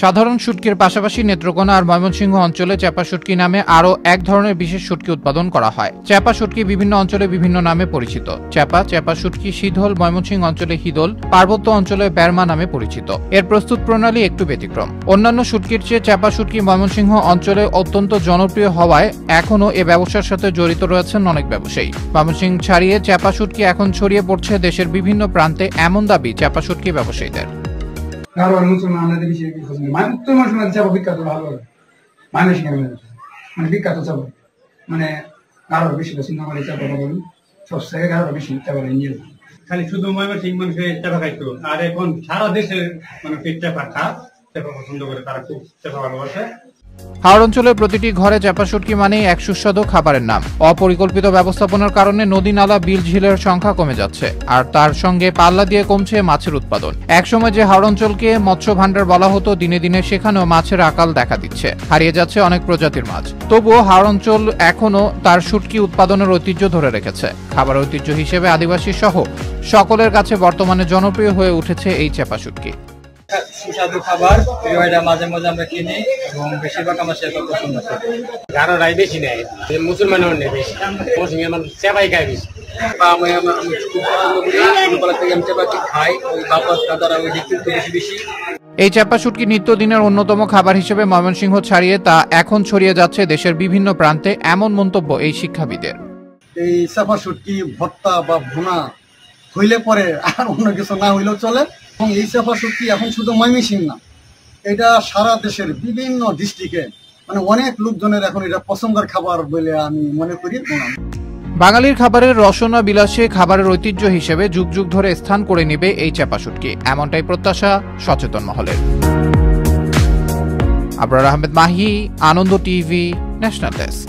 সাধারণ শুটকির পাশাপাশি নেত্রকোনা আর ময়মনসিংহ অঞ্চলে চ্যাপা শুটকি নামে আরও এক ধরনের বিশেষ শুটকি উৎপাদন করা হয়। চ্যাপা শুটকি বিভিন্ন অঞ্চলে বিভিন্ন নামে পরিচিত। চ্যাপা শুটকি শীতল, ময়মনসিংহ অঞ্চলে হিদল, পার্বত্য অঞ্চলে ব্যারমা নামে পরিচিত। এর প্রস্তুত প্রণালী একটু ব্যতিক্রম। অন্যান্য শুটকির চেয়ে চ্যাপা শুটকি ময়মনসিংহ অঞ্চলে অত্যন্ত জনপ্রিয় হওয়ায় এখনও এ ব্যবসার সাথে জড়িত রয়েছেন অনেক ব্যবসায়ী। ময়মনসিংহ ছাড়িয়ে চ্যাপা শুটকি এখন ছড়িয়ে পড়ছে দেশের বিভিন্ন প্রান্তে, এমন দাবি চ্যাপা শুটকি ব্যবসায়ীদের। বিখ্যাত ভালো মানুষ মানে বিখ্যাত চাপ মানে আরো বেশি সিনেমার চাপা বলুন সবচেয়ে আরো বেশি চাপা নিয়ে খালি শুধু ময়মনসিংহ মানুষের চাপা খাইতো, আর এখন সারা দেশের মানুষ চাপা চাপা পছন্দ করে, তারা খুব চাপা ভালোবাসে। হাওড় অঞ্চলের প্রতিটি ঘরে চ্যাপা শুটকি মানেই এক সুস্বাদু খাবারের নাম। অপরিকল্পিত ব্যবস্থাপনার কারণে নদী, নালা, বিল, ঝিলের সংখ্যা কমে যাচ্ছে, আর তার সঙ্গে পাল্লা দিয়ে কমছে মাছের উৎপাদন। একসময় যে হাওড় অঞ্চলকে মৎস্য ভাণ্ডার বলা হতো, দিনে দিনে সেখানেও মাছের আকাল দেখা দিচ্ছে, হারিয়ে যাচ্ছে অনেক প্রজাতির মাছ। তবুও হাওড় অঞ্চল এখনো তার শুটকি উৎপাদনের ঐতিহ্য ধরে রেখেছে। খাবার ঐতিহ্য হিসেবে আদিবাসী সহ সকলের কাছে বর্তমানে জনপ্রিয় হয়ে উঠেছে এই চ্যাপা শুটকি। সুস্বাদু খাবার, এটা মাঝে মাঝে আমরা কিনি এবং বেশিরভাগ আমার সেটা পছন্দ করি। গারোরাই বেশি নেয়, মুসলমানও নেয় বেশি, ময়মনসিংহের মানুষ চেপাই খায় বেশি। এই চ্যাপা শুটকি নিত্যদিনের অন্যতম খাবার হিসেবে ময়মনসিংহ ছাড়িয়ে তা এখন ছড়িয়ে যাচ্ছে দেশের বিভিন্ন প্রান্তে, এমন মন্তব্য এই শিক্ষাবিদের। এই চ্যাপা শুটকি ভর্তা বা ভুনা হইলে পরে আর অন্য কিছু না হইলেও চলে। এবং এই চ্যাপা শুটকি এখন শুধু ময়মনসিংহ না, এটা সারা দেশের বিভিন্ন ডিস্ট্রিক্টে মানে অনেক লোকজনের এখন এটা পছন্দের খাবার বলে আমি মনে করি। বাঙালির খাবারের রসনা বিলাসে খাবারের ঐতিহ্য হিসেবে যুগ যুগ ধরে স্থান করে নেবে এই চ্যাপা শুটকি, এমনটাই প্রত্যাশা সচেতন মহলের। আবরার আহমেদ মাহি, আনন্দ টিভি, ন্যাশনাল ডেস্ক।